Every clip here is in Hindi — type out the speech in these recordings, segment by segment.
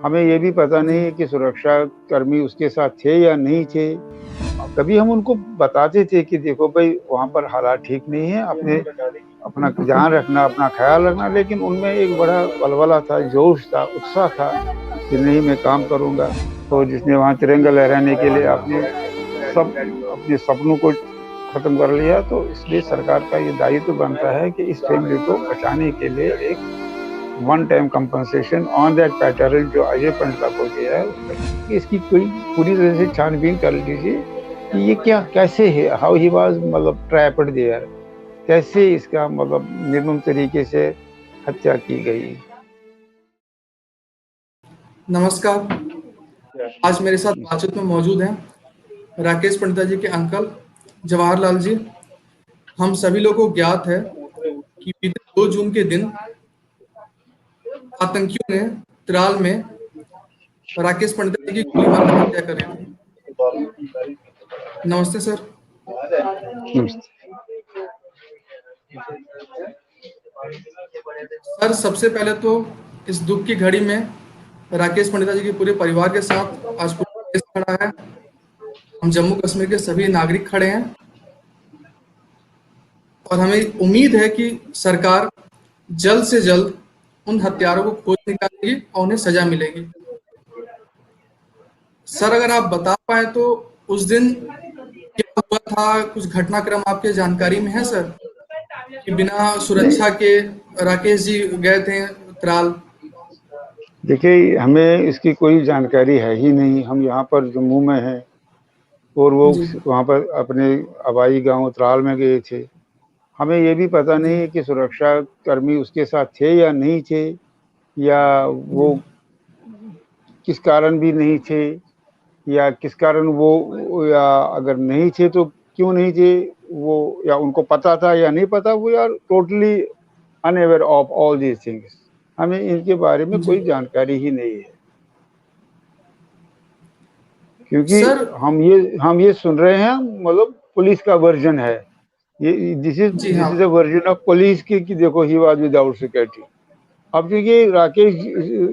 हमें ये भी पता जी, नहीं है कि सुरक्षा कर्मी उसके साथ थे या नहीं थे। कभी हम उनको बताते थे कि देखो भाई वहाँ पर हालात ठीक नहीं है, अपने अपना ध्यान रखना, अपना ख़्याल रखना, लेकिन उनमें एक बड़ा वलवला था, जोश था, उत्साह था कि नहीं मैं काम करूँगा। तो जिसने वहाँ तिरंगा लहराने के लिए अपने सपनों को खत्म कर लिया, तो इसलिए सरकार का ये दायित्व बनता है कि इस फैमिली को बचाने के लिए एक one time compensation on that pattern जो अजय पंडिता को दिया है उसका इसकी कोई पूरी तरह से छानबीन कर लीजिए कि ये क्या कैसे है, हाउ ही वाज मतलब ट्रैप्ड देयर, कैसे इसका मतलब निर्मम तरीके से हत्या की गई। नमस्कार। आज मेरे साथ बातचीत में मौजूद हैं राकेश पंडिता जी के अंकल जवाहरलाल जी। हम सभी लोगों को ज्ञात है कि बीते 2 जून के दिन आतंकियों ने त्राल में राकेश पंडिता जी की गोली मारकर हत्या कर दी थी। नमस्ते सर। सर, सबसे पहले तो इस दुख की घड़ी में राकेश पंडिता जी के पूरे परिवार के साथ आज पूरा देश खड़ा है। हम जम्मू कश्मीर के सभी नागरिक खड़े हैं और हमें उम्मीद है कि सरकार जल्द से जल्द उन हत्यारों को खोज निकालेगी और उन्हें सजा मिलेगी। सर, अगर आप बता पाए तो उस दिन क्या हुआ था, कुछ घटनाक्रम आपके जानकारी में है सर, कि बिना नहीं, सुरक्षा के राकेश जी गए थे त्राल? देखिए हमें इसकी कोई जानकारी है ही नहीं, हम यहाँ पर जम्मू में हैं और वो जी, वहाँ पर अपने आबाई गांव त्राल में गए थे। हमें ये भी पता जी, नहीं है कि सुरक्षा कर्मी उसके साथ थे या नहीं थे, या जी, वो किस कारण भी नहीं थे, या किस कारण वो, या अगर नहीं थे तो क्यों नहीं थे, वो या उनको पता था या नहीं पता, वो यार totally unaware of all these things. हमें इनके बारे में जी। कोई जानकारी ही नहीं है, क्योंकि सर, हम ये सुन रहे हैं, मतलब पुलिस का वर्जन है ये, दिस इज जी दिस हाँ। Is a version of police की कि देखो ही वाज विदाउट सिक्योरिटी। अब क्योंकि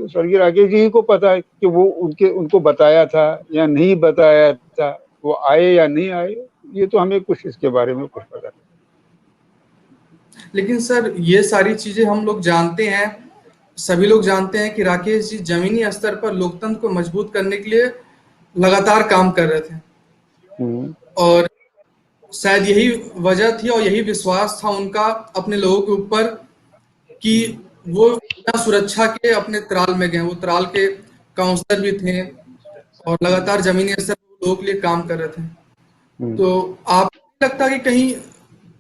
स्वर्गीय राकेश जी को पता है कि वो उनको बताया था या नहीं बताया था, वो आए या नहीं आए, ये तो हमें कुछ इसके बारे में कुछ पता नहीं। लेकिन सर, ये सारी चीजें हम लोग जानते हैं, सभी लोग जानते हैं कि राकेश जी जमीनी स्तर पर लोकतंत्र को मजबूत करने के लिए लगातार काम कर रहे थे हम्म, और शायद यही वजह थी और यही विश्वास था उनका अपने लोगों के ऊपर कि वो बिना सुरक्षा के अपने त्राल में गए। वो त्राल के काउंसलर भी थे और लगातार जमीनी स्तर पर लोगों के लिए काम कर रहे थे। हम्म। तो आपको नहीं लगता कि कहीं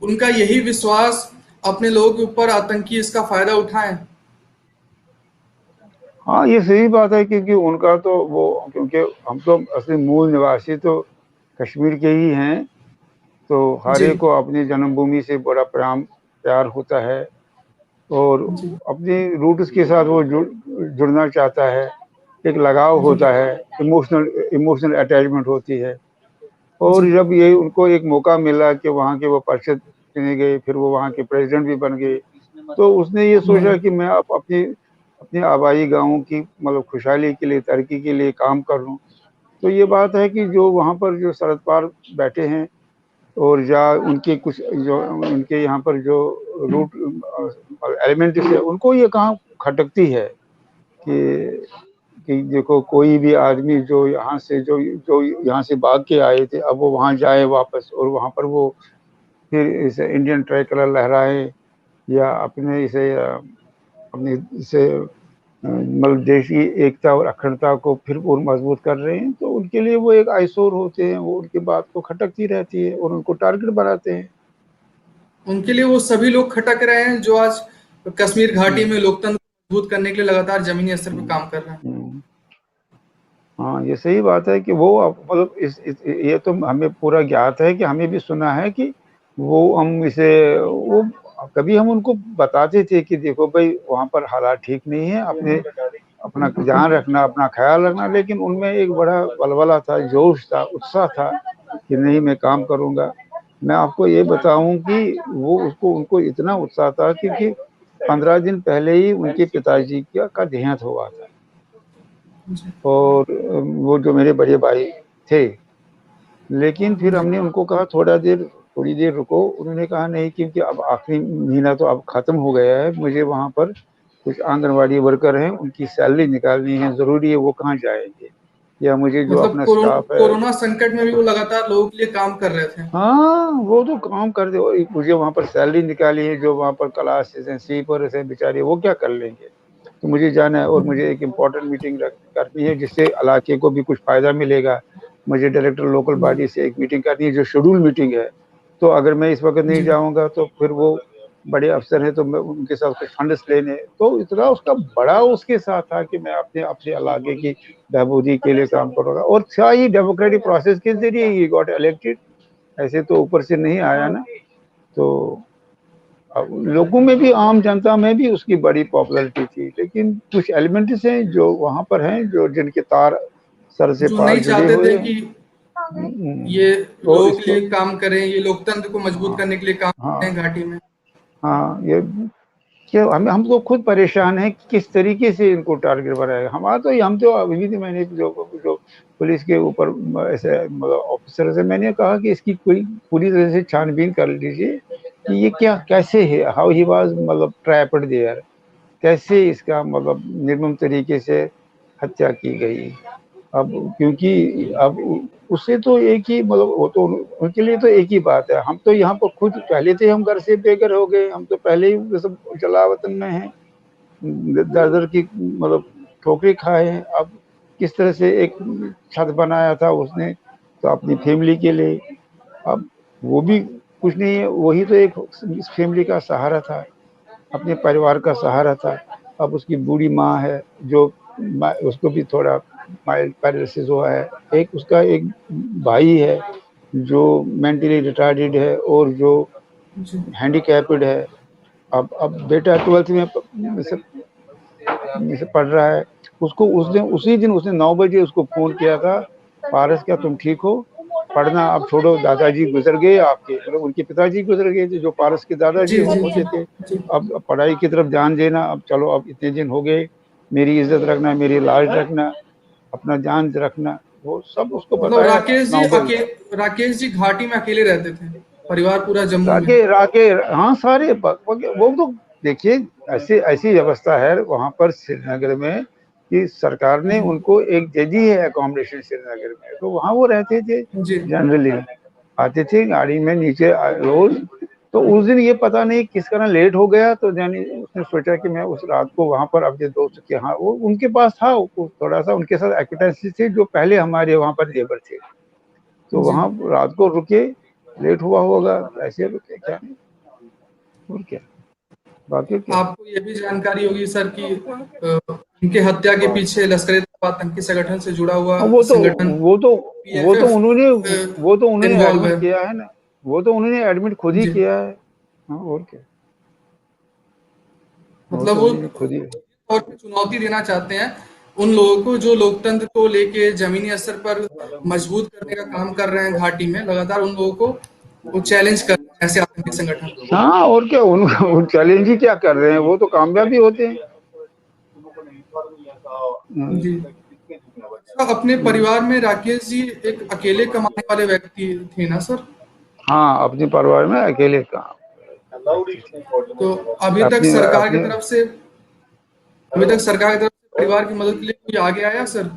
उनका यही विश्वास अपने लोगों के ऊपर आतंकी इसका फायदा उठाएं? हाँ, ये सही बात है, क्योंकि उनका तो वो, क्योंकि हम तो असली मूल निवासी तो कश्मीर के ही हैं, तो हर जी, एक को अपनी जन्मभूमि से बड़ा प्यार होता है और जी, अपनी रूट्स के साथ वो जुड़ना चाहता है, एक लगाव जी, होता है, इमोशनल इमोशनल अटैचमेंट होती है। जी, और जब ये उनको एक मौका मिला कि वहाँ के वो पार्षद चुने गए, फिर वो वहाँ के प्रेसिडेंट भी बन गए, तो उसने ये सोचा कि मैं अब अपनी अपने आबाई गाँव की मतलब खुशहाली के लिए, तरक्की के लिए काम कर लूँ। तो ये बात है कि जो वहाँ पर जो शरद पवार बैठे हैं और या उनके कुछ जो उनके यहाँ पर जो रूट एलिमेंट्स है, उनको ये कहाँ खटकती है कि देखो कोई भी आदमी जो यहाँ से जो यहाँ से भाग के आए थे, अब वो वहाँ जाए वापस और वहाँ पर वो फिर इसे इंडियन ट्राई कलर लहराए, या अपने इसे मतलब देश की एकता और अखंडता को फिर और मजबूत कर रहे हैं, तो उनके लिए वो एक आइसोर होते हैं, वो उनकी बात को खटकती रहती है और उनको टारगेट बनाते हैं। उनके लिए वो सभी लोग खटक रहे हैं जो आज कश्मीर घाटी हम्म, में लोकतंत्र को मजबूत करने के लिए लगातार जमीनी स्तर पर हम्म, काम कर रहे हैं। हम्म। हाँ, ये सही बात है कि वो मतलब ये तो हमें पूरा ज्ञात है कि हमें भी सुना है कि वो हम इसे वो कभी हम उनको बताते थे कि देखो भाई वहाँ पर हालात ठीक नहीं है, अपने अपना ध्यान रखना, अपना ख्याल रखना, लेकिन उनमें एक बड़ा वलवला था, जोश था, उत्साह था कि नहीं मैं काम करूँगा। मैं आपको ये बताऊँ कि वो उसको उनको इतना उत्साह था क्योंकि 15 दिन पहले ही उनके पिताजी का देहांत हुआ था। जी। और वो जो मेरे बड़े भाई थे, लेकिन फिर जी। हमने उनको कहा थोड़ी देर रुको। उन्होंने कहा नहीं, क्योंकि अब आखिरी महीना तो अब खत्म हो गया है, मुझे वहाँ पर कुछ आंगनवाड़ी वर्कर हैं, उनकी सैलरी निकालनी है, ज़रूरी है, वो कहाँ जाएँगे? या मुझे जो मतलब अपना स्टाफ है। कोरोना संकट में भी वो लगातार लोगों के लिए काम कर रहे थे। हाँ, वो तो काम कर दे, मुझे वहाँ पर सैलरी निकाली है, जो वहाँ पर क्लासेस हैं, स्वीपर्स हैं बेचारे, वो क्या कर लेंगे? तो मुझे जाना है और मुझे एक इम्पोर्टेंट मीटिंग करनी है, जिससे इलाके को भी कुछ फ़ायदा मिलेगा। मुझे डायरेक्टर लोकल जी। बॉडी से एक मीटिंग करनी है, जो शेड्यूल मीटिंग है। तो अगर मैं इस वक़्त नहीं जी। जाऊँगा तो फिर वो बड़े अफ़सर हैं, तो मैं उनके साथ कुछ फंड्स लेने, तो इतना उसका बड़ा उसके साथ था कि मैं अपने अपने इलाके की बहबूदी के लिए काम करूँगा, और था ही डेमोक्रेटिक प्रोसेस के ज़रिए ही गॉट इलेक्टेड। ऐसे तो ऊपर से नहीं आया ना। तो अब लोगों में भी, आम जनता में भी उसकी बड़ी पॉपुलैरिटी थी, लेकिन कुछ एलिमेंट्स हैं जो वहाँ पर हैं, जो जिनके तार सर से जो पार नहीं जुड़े चाहते हुए थे हैं। कि हम्म, ये तो लोगों के इसको, लिए काम करें, ये लोकतंत्र को मजबूत हाँ करने के लिए काम कर रहे हाँ हैं घाटी में। हाँ, ये क्या, हम तो खुद परेशान हैं कि किस तरीके से इनको टारगेट बनाया। हमारा तो हम तो अभी भी, मैंने जो जो पुलिस के ऊपर ऐसे मतलब ऑफिसर से मैंने कहा कि इसकी कोई पूरी तरह से छानबीन कर लीजिए कि ये क्या कैसे है, हाउ ही वाज मतलब ट्रैप्ड देयर, कैसे इसका मतलब निर्मम तरीके से हत्या की गई। अब क्योंकि अब उससे तो एक ही मतलब, वो तो उनके लिए तो एक ही बात है। हम तो यहाँ पर खुद पहले से हम घर से बेघर हो गए, हम तो पहले ही सब जलावतन में हैं, दर दर की मतलब ठोकरें खाए हैं। अब किस तरह से एक छत बनाया था उसने तो अपनी फैमिली के लिए, अब वो भी कुछ नहीं है, वही तो एक इस फैमिली का सहारा था, अपने परिवार का सहारा था। अब उसकी बूढ़ी माँ है, जो उसको भी थोड़ा माइल्ड पैरालिसिस हुआ है। एक उसका एक भाई है जो मेंटली रिटार्डेड है और जो जी। हैंडीकैप्ड है। अब बेटा 12th में से पढ़ रहा है। उसको उसी दिन उसने 9 बजे उसको फोन किया था, पारस क्या तुम ठीक हो, पढ़ना अब छोड़ो, दादाजी गुजर गए आपके, मतलब उनके पिताजी गुजर गए थे जो पारस के दादाजी जी। जी। होते जी। थे। जी। अब पढ़ाई की तरफ ध्यान देना, अब चलो, अब इतने दिन हो गए, मेरी इज्जत रखना, मेरी लाज रखना, अपना जान रखना, वो सब उसको मतलब बताया 9 बजे। राकेश जी घाटी में अकेले रहते थे, परिवार पूरा जम्मू में। राके राके हाँ, सारे वो तो देखिए, ऐसी ऐसी व्यवस्था है वहां पर श्रीनगर में कि सरकार ने जी। उनको एक दे दी है अकोमोडेशन श्रीनगर में, तो वहां वो रहते थे जी। जनरली, आते थे गाड़ी में नीचे रोज। तो उस दिन ये पता नहीं किस तरह लेट हो गया, तो यानी उसने सोचा कि मैं उस रात को वहां पर अपने दोस्त के यहाँ, वो उनके पास था, वो थोड़ा सा उनके साथ एक्विटेंसी थे जो पहले हमारे वहां पर लेबर थे, तो जी। वहां रात को रुके, लेट हुआ होगा, ऐसे रुके, क्या नहीं, और क्या, बाकी क्या। आपको ये भी जानकारी होगी सर कि उनके हत्या के पीछे लश्कर-ए-तैयबा आतंकी संगठन से जुड़ा हुआ हाँ, वो तो संगठन वो तो वो तो पीएफएफ उन्होंने वो तो उन्होंने इन्वॉल्व एडमिट है। किया है ना, वो तो उन्होंने एडमिट खुद ही जी। किया है। हाँ, और क्या, वो मतलब तो वो उन्होंने खुद ही। तौर पे चुनौती देना चाहते हैं उन लोगों को जो लोकतंत्र को लेके जमीनी स्तर पर मजबूत करने का काम कर रहे हैं घाटी में। लगातार उन लोगों को वो चैलेंज कर रहे हैं ऐसे आतंकी संगठन। हाँ, और क्या, उन चैलेंज ही क्या कर रहे हैं, वो तो कामयाबी होते हैं। हम्म, जी। अच्छा, अपने परिवार में राकेश जी एक अकेले कमाने वाले व्यक्ति थे ना सर? हाँ, अपने परिवार में अकेले काम, तो अभी तक अपने सरकार की अपने तरफ से परिवार की मदद के लिए कोई आगे आया सर?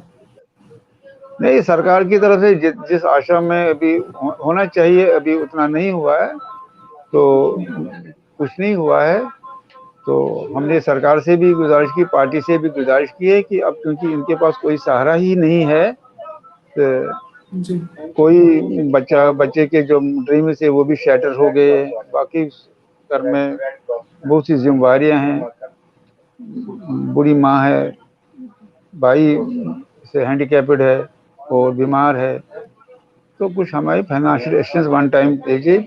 नहीं, सरकार की तरफ से जिस आशा में अभी होना चाहिए, अभी उतना नहीं हुआ है, तो कुछ नहीं हुआ है। तो हमने सरकार से भी गुजारिश की, पार्टी से भी गुजारिश की है कि अब क्योंकि इनके पास कोई सहारा ही नहीं है, तो जी। कोई बच्चे के जो ड्रीम से वो भी शैटर हो गए, बाकी घर में बहुत सी जिम्मेवारियां हैं, बुरी माँ है, भाई से हैंडीकैप्ड है और बीमार है, तो कुछ हमारी फाइनेंशियल असिस्टेंस वन टाइम दीजिए।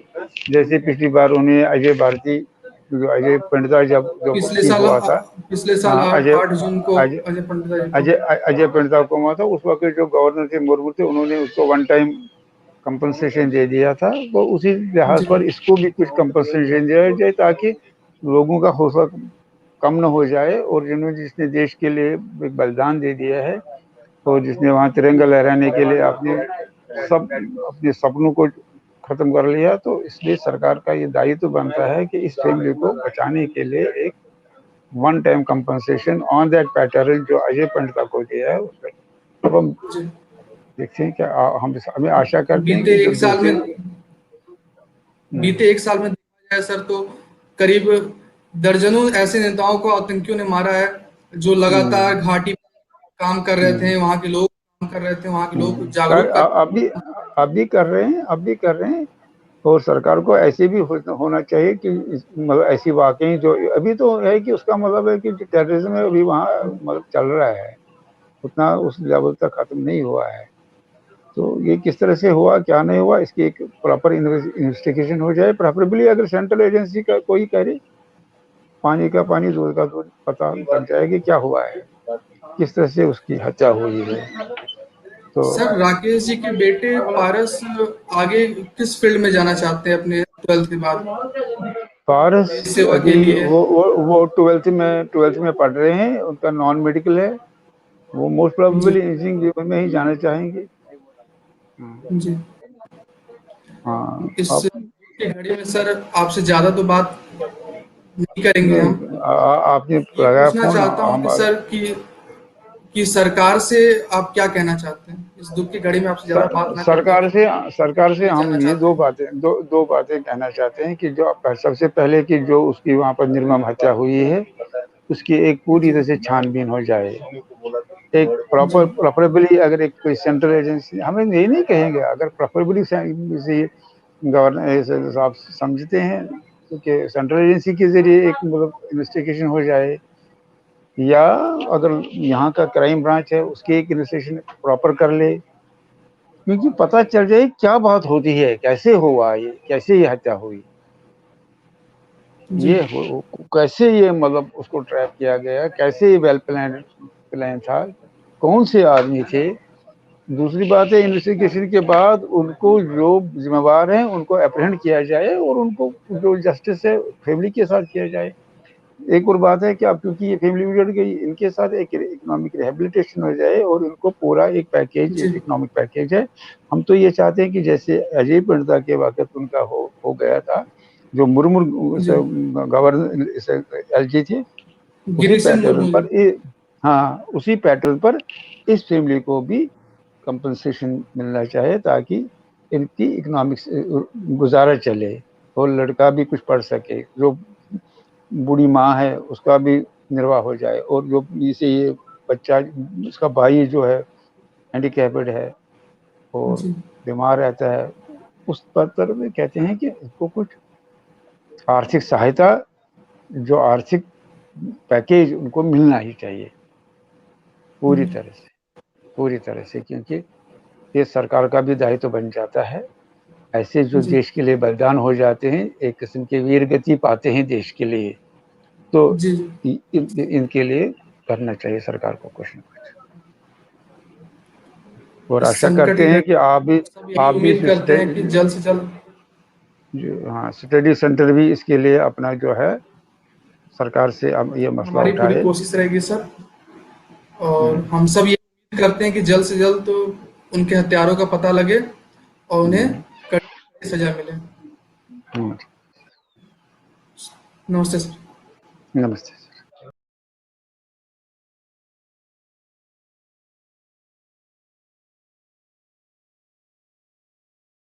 जैसे पिछली बार उन्हें अजय भारती, जो अजय पंडिता जब जो ठीक हुआ था। पिछले साल हाँ, 8 जून को अजय अजय पंडिता जी को। अजय अजय पंडिता को हुआ था, उस वक्त जो गवर्नर थे मुर्मू थे, उन्होंने उसको वन टाइम कंपनसेशन दे दिया था, तो उसी लिहाज जी। पर इसको भी कुछ कंपनसेशन दिया जाए ताकि लोगों का हौसला कम न हो जाए, और जिन्होंने जिसने देश के लिए एक बलिदान दे दिया है, और जिसने वहाँ तिरंगा लहराने के लिए अपने सपनों को खत्म कर लिया, तो इसलिए सरकार का ये दायित्व बनता है कि इस फैमिली को बचाने के लिए एक one time compensation on that pattern जो अजय पंडिता को दिया है उसका। अब हम देखते हैं क्या, हम हमें आशा करते हैं कि जब बीते एक साल में देखा जाए सर, तो करीब दर्जनों ऐसे नेताओं को आतंकियों ने मारा है जो लगातार घाटी पर काम कर रहे थे, वहां के लोग काम कर रहे थे, वहां के लोग जागरूक कर अभी कर रहे हैं। और सरकार को ऐसे भी होना चाहिए कि मतलब ऐसी वाकई जो अभी तो है कि उसका मतलब है कि टेररिज्म अभी वहाँ मतलब चल रहा है, उतना उस लेवल तक खत्म नहीं हुआ है। तो ये किस तरह से हुआ, क्या नहीं हुआ, इसकी एक प्रॉपर इन्वेस्टिगेशन हो जाए। प्रेफरेबली अगर सेंट्रल एजेंसी का कोई करे, पानी का पानी दूध का दूध पता चल जाए कि क्या हुआ है, किस तरह से उसकी हत्या हुई है। तो सर, राकेश जी के बेटे पारस आगे किस फील्ड में जाना चाहते हैं अपने 12th के बाद? पारस देश सेवा के अभी लिए। वो 12th में पढ़ रहे हैं, उनका नॉन मेडिकल है। वो मोस्ट जी प्रोबेबली इंजीनियरिंग में ही जाना चाहेंगे। जी। हाँ इस आप की घड़ी में सर आपसे ज्यादा तो बात नहीं करेंगे हम। आपने ये लगाया पूछना फोन, चाहता हूँ हम कि सर कि सरकार से आप क्या कहना चाहते हैं? इस दुख की घड़ी में आपसे ज्यादा बात ना करते हुए सरकार से ये जानना हम ये चाहते हैं। दो बातें कहना चाहते हैं कि जो सबसे पहले कि जो उसकी वहाँ पर निर्मम हत्या हुई है, उसकी एक पूरी जी तरह से छानबीन हो जाए। एक जी प्रॉपर प्रेफरेबली अगर एक कोई सेंट्रल एजेंसी, हमें ये नहीं कहेंगे, अगर प्रेफरेबली गवर्नर आप समझते हैं कि सेंट्रल एजेंसी के जरिए एक मतलब इन्वेस्टिगेशन हो जाए, या अगर यहाँ का क्राइम ब्रांच है उसकी एक इन्वेस्टिगेशन प्रॉपर कर ले, क्योंकि पता चल जाए क्या बात होती है, कैसे हुआ ये, कैसे ये हत्या हुई, जी कैसे ये मतलब उसको ट्रैप किया गया, कैसे ये वेल प्लान था, कौन से आदमी थे। दूसरी बात है, इन्वेस्टिगेशन के बाद उनको जो जिम्मेवार हैं उनको अप्रहेंड किया जाए और उनको जो जस्टिस है फैमिली के साथ किया जाए। एक और बात है कि अब क्योंकि ये फैमिली उजड़ गई, इनके साथ एक इकोनॉमिक रिहेबिलिटेशन हो जाए और इनको पूरा एक पैकेज, जी एक इकोनॉमिक पैकेज है। हम तो ये चाहते हैं कि जैसे अजय पंडिता के वक्त उनका हो गया था, जो मुर्मू जी। गवर्नर एलजी थे, उसी गिरीशन पैटर्न मुर्मू जी। पर हाँ उसी पैटर्न पर इस फैमिली को भी कंपनसेशन मिलना चाहिए, ताकि इनकी इकोनॉमिक गुजारा चले और लड़का भी कुछ पढ़ सके, जो बूढ़ी माँ है उसका भी निर्वाह हो जाए, और जो इसे ये बच्चा, उसका भाई जो है हैंडीकैप्ड है और जी बीमार रहता है, उस पर में कहते हैं कि इसको कुछ आर्थिक सहायता, जो आर्थिक पैकेज उनको मिलना ही चाहिए पूरी तरह से, क्योंकि ये सरकार का भी दायित्व बन जाता है। ऐसे जो जी देश के लिए बलिदान हो जाते हैं, एक किस्म की वीर गति पाते हैं देश के लिए, तो जी जी। इनके लिए करना चाहिए सरकार को कुछ न कुछ। और इस आशा संकट करते की हैं घड़ी कि सब यही आप भी उम्मीद करते हैं कि जल्द से जल्द। हाँ स्टडी सेंटर भी इसके लिए अपना जो है सरकार से अब ये मसला हमारी पूरी उठाए। कोशिश रहेगी सर, और हम सब ये उम्मीद करते हैं कि जल्द से जल्द तो उनके हत्यारों का पता लगे और उन्हें हम्म, कड़ी सजा मिले। हम्म, नमस्ते सर। नमस्ते।